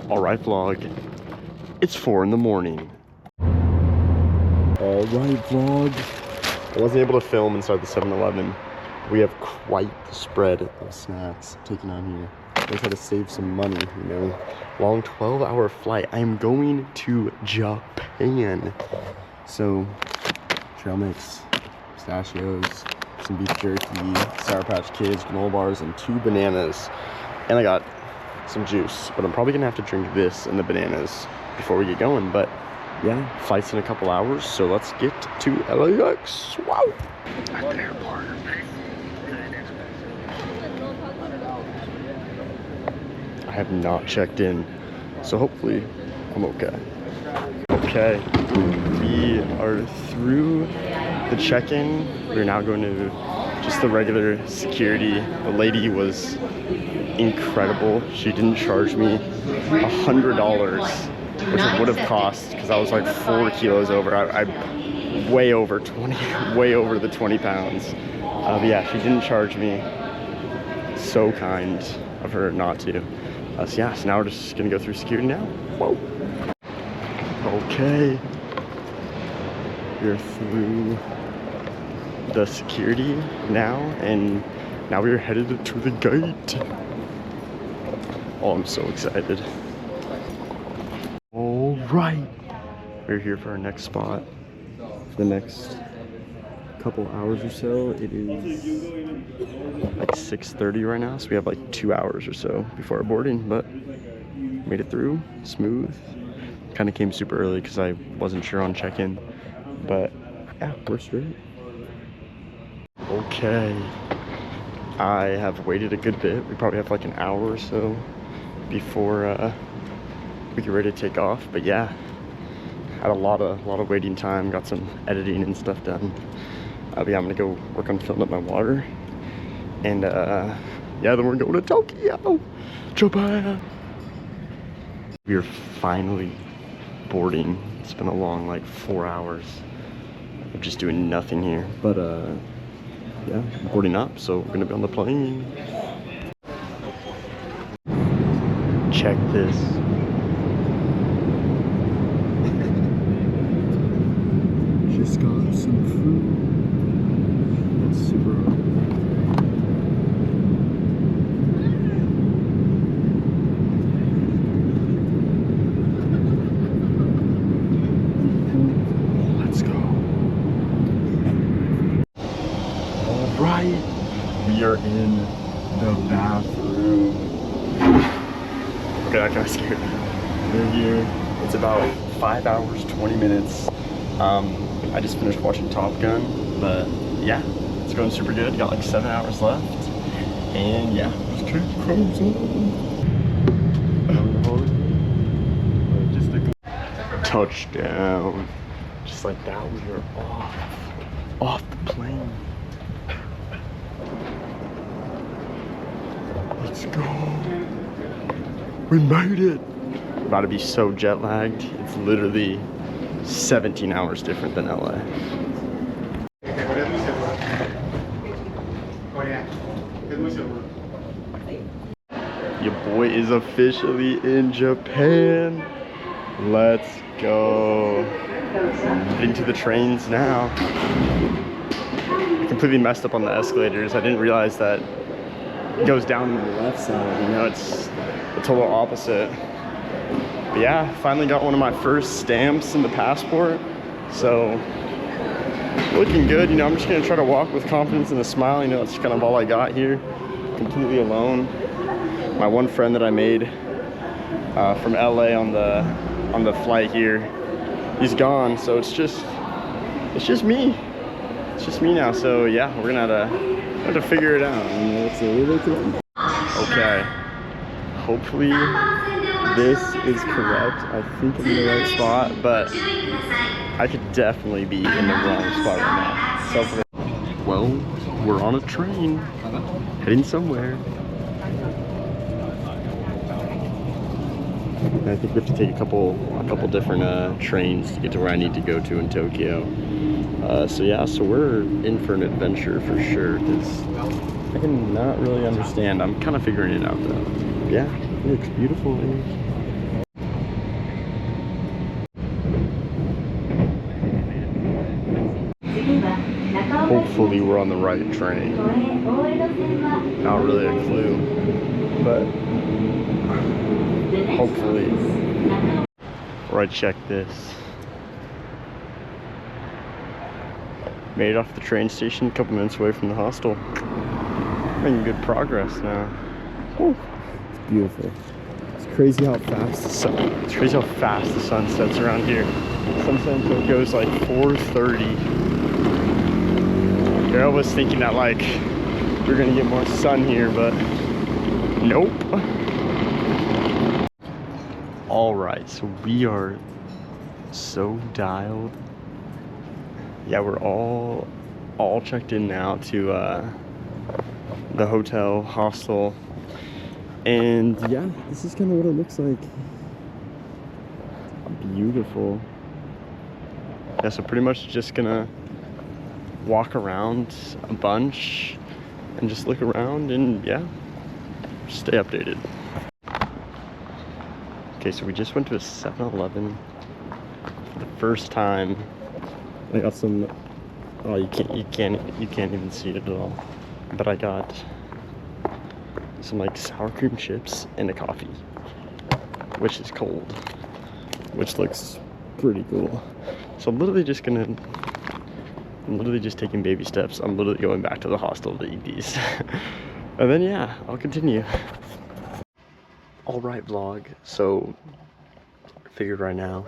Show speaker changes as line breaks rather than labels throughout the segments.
Alright vlog, it's 4 in the morning. Alright vlog, I wasn't able to film inside the 7-Eleven. We have quite the spread of snacks taken on here. I try to save some money, you know. Long 12-hour flight. I am going to Japan. So, trail mix, pistachios, some beef jerky, Sour Patch Kids, granola bars, and 2 bananas. And I got some juice, but I'm probably gonna have to drink this and the bananas before we get going. But yeah, flight's in a couple hours, so let's get to LAX. Wow! At the airport. I have not checked in, so hopefully I'm okay. Okay, we are through the check-in. We're now going to just the regular security. The lady was incredible. She didn't charge me $100, which it would have cost because I was like 4 kilos over. I way over 20, way over the 20 pounds. But yeah, she didn't charge me. So kind of her not to. So yeah, so now we're just gonna go through security now. Whoa. Okay. We're through the security now, and now we're headed to the gate. Oh, I'm so excited. All right. We're here for our next spot. For the next couple hours or so. It is like 6:30 right now, so we have like 2 hours or so before our boarding, but made it through smooth. Kind of came super early because I wasn't sure on check-in, but yeah, we're straight. Okay, I have waited a good bit. We probably have like an hour or so before we get ready to take off, but yeah, had a lot of waiting time. Got some editing and stuff done. But yeah, I'm gonna go work on filling up my water, and yeah, then we're going to Tokyo, Japan. We are finally boarding. It's been a long like 4 hours of just doing nothing here, but yeah, boarding up, so we're gonna be on the plane. Check this. Just got some food. It's super hot. Let's go. All right, we are in the bathroom. Okay, that kind of scared me. We're here. It's about 5 hours, 20 minutes. I just finished watching Top Gun, but yeah, it's going super good. Got like 7 hours left, and yeah, just keep cruising. Just a touchdown. Just like that, we are off the plane. Let's go. We made it. About to be so jet lagged. It's literally 17 hours different than LA. Your boy is officially in Japan. Let's go. Heading to the trains now. I completely messed up on the escalators. I didn't realize that it goes down on the left side. You know, it's the total opposite. But yeah, finally got one of my first stamps in the passport. So, looking good. You know, I'm just gonna try to walk with confidence and a smile. You know, that's kind of all I got here. Completely alone. My one friend that I made from LA on the flight here, he's gone. So it's just me. It's just me now. So yeah, we're gonna have to figure it out. You know, it's a little bit. Okay. Hopefully this is correct. I think I'm in the right spot, but I could definitely be in the wrong spot right now. So, well, we're on a train, heading somewhere. And I think we have to take a couple different trains to get to where I need to go to in Tokyo. So yeah, so we're in for an adventure for sure, because I can not really understand. I'm kind of figuring it out though. Yeah, it looks beautiful. hopefully we're on the right train. Not really a clue, but hopefully. Right, check this. Made it off the train station, a couple minutes away from the hostel. Making good progress now. Whew. It's beautiful. It's crazy how fast the sun sets around here. Sunset goes like 4:30. Here I was thinking that like we're gonna get more sun here, but nope. All right, so we are so dialed. Yeah, we're all checked in now to the hotel, hostel, and yeah, this is kind of what it looks like. Beautiful. Yeah, so pretty much just gonna walk around a bunch and just look around and yeah, stay updated. Okay, so we just went to a 7-Eleven for the first time. I got some, oh, you can't even see it at all. But I got some like sour cream chips and a coffee, which is cold, which looks pretty cool. So I'm literally just taking baby steps. I'm literally going back to the hostel to eat these. And then yeah, I'll continue. All right, vlog. So I figured right now,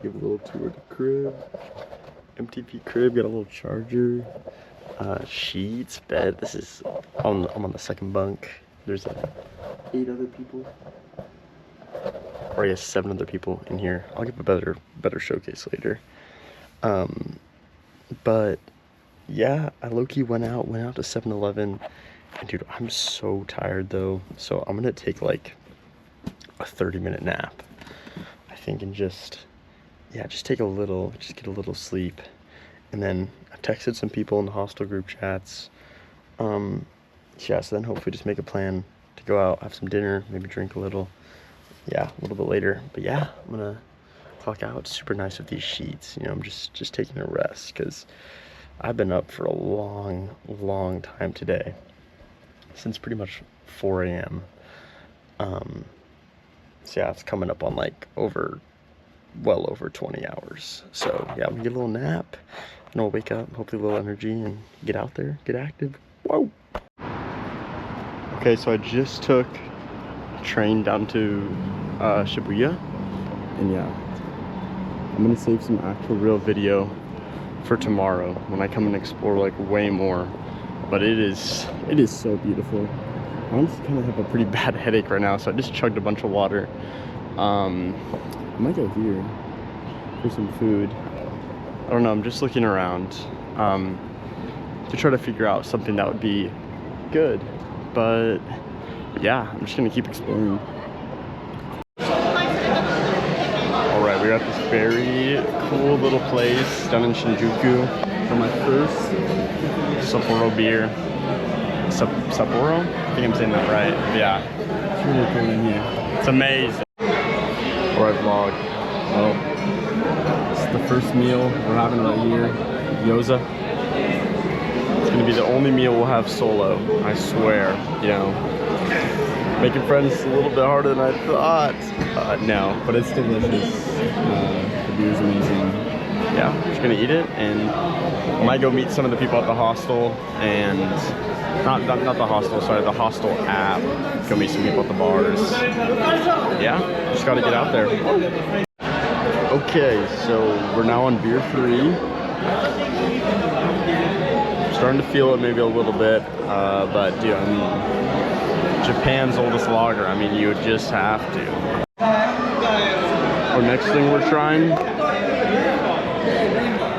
give a little tour of the crib. MTV crib, got a little charger, sheets, bed. This is, I'm on the second bunk. There's 8 other people, or I guess 7 other people in here. I'll give a better showcase later. But yeah, I low-key went out to 7-Eleven, and dude, I'm so tired though. So I'm gonna take like a 30-minute nap, I think, and just get a little sleep. And then I texted some people in the hostel group chats. Yeah, so then hopefully just make a plan to go out, have some dinner, maybe drink a little. Yeah, a little bit later. But yeah, I'm gonna clock out. It's super nice with these sheets. You know, I'm just taking a rest because I've been up for a long time today, since pretty much 4 a.m. So yeah, it's coming up on like well over 20 hours. So yeah, I'm gonna get a little nap and I'll wake up, hopefully a little energy, and get out there, get active. Whoa. Okay, so I just took a train down to Shibuya, and yeah, I'm gonna save some actual real video for tomorrow when I come and explore like way more. But it is so beautiful. I honestly kind of have a pretty bad headache right now, so I just chugged a bunch of water. I might go here for some food. I don't know, I'm just looking around to try to figure out something that would be good. But yeah, I'm just gonna keep exploring. Alright, we're at this very cool little place down in Shinjuku for my first Sapporo beer. Sapporo? I think I'm saying that right. Yeah. It's really cool in here. It's amazing. Alright, vlog. Well, it's the first meal we're having right here. Gyoza. It's gonna be the only meal we'll have solo, I swear. You know, making friends is a little bit harder than I thought. No, but it's delicious. The beer's amazing. Yeah, I'm just gonna eat it, and I might go meet some of the people at the hostel, and not the hostel, sorry, the hostel app. Go meet some people at the bars. Yeah, just gotta get out there. Okay, so we're now on beer 3. Starting to feel it maybe a little bit, but dude, I mean, Japan's oldest lager. I mean, you just have to. Our next thing we're trying,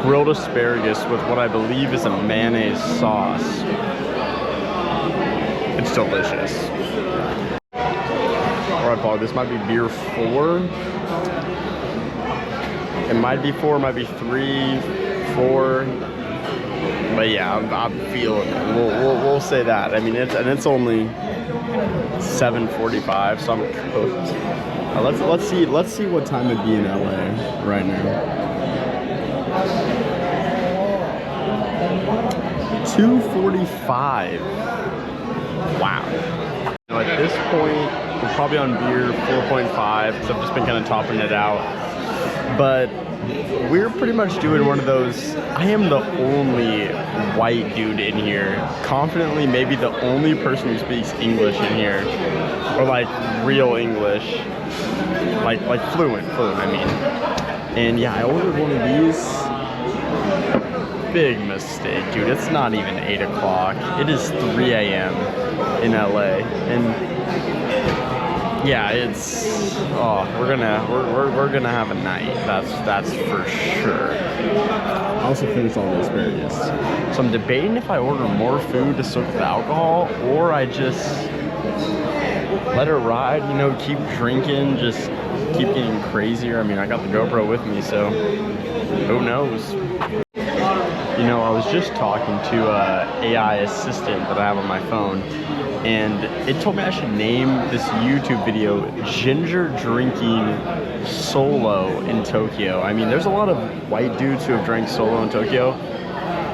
grilled asparagus with what I believe is a mayonnaise sauce. It's delicious. Alright, Paul, this might be beer 4. It might be 4, might be 3, 4. But yeah, I'm feeling it. We'll say that. I mean, it's only 7:45, so I'm cooked. Let's see what time it'd be in LA right now. $2.45. Wow. Now at this point, we're probably on beer 4.5 because I've just been kind of topping it out. But we're pretty much doing one of those, I am the only white dude in here. Confidently, maybe the only person who speaks English in here. Or like real English. Like fluent, I mean. And yeah, I ordered one of these. Big mistake, dude. It's not even 8 o'clock. It is 3 a.m. in LA. And yeah, it's we're gonna have a night. That's for sure. I also finished all the asparagus. So I'm debating if I order more food to soak the alcohol or I just let it ride, you know, keep drinking, just keep getting crazier. I mean, I got the GoPro with me, so who knows? You know, I was just talking to an AI assistant that I have on my phone, and it told me I should name this YouTube video Ginger Drinking Solo in Tokyo. I mean, there's a lot of white dudes who have drank solo in Tokyo,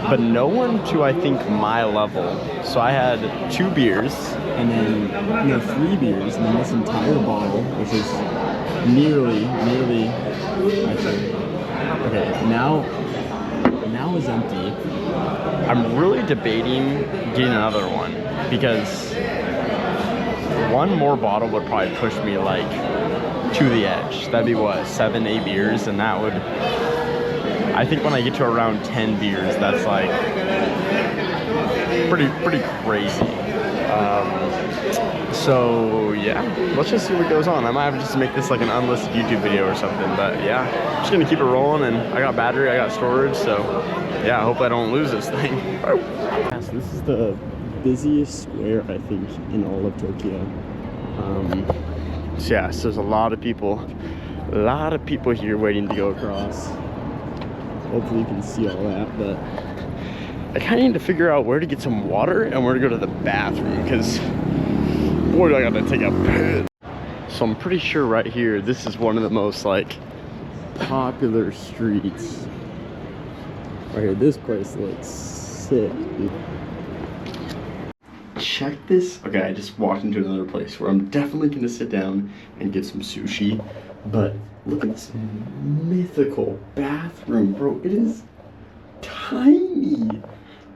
but no one to, I think, my level. So I had 2 beers, and then 3 beers, and then this entire bottle, which is nearly, actually, okay, now is empty. I'm really debating getting another one because one more bottle would probably push me like to the edge. That'd be what, 7, 8 beers, and that would, I think when I get to around 10 beers, that's like pretty crazy. So yeah, let's just see what goes on. I might have just to make this like an unlisted YouTube video or something, but yeah, I'm just gonna keep it rolling, and I got battery, I got storage, so yeah, I hope I don't lose this thing. Yeah, so this is the busiest square, I think, in all of Tokyo. So yeah, so there's a lot of people here waiting to go across. Hopefully you can see all that, but I kind of need to figure out where to get some water and where to go to the bathroom, because boy, do I gotta take a piss. So I'm pretty sure right here, this is one of the most like popular streets. Right here, this place looks sick, dude. Check this. Okay, I just walked into another place where I'm definitely gonna sit down and get some sushi. But look at this mythical bathroom, bro. It is tiny,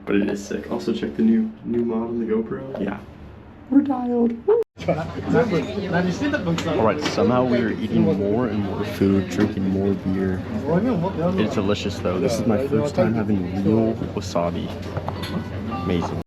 but it is sick. Also, check the new mod on the GoPro. Yeah, we're dialed. Alright, somehow we are eating more and more food, drinking more beer. It's delicious though. This is my first time having real wasabi. Amazing.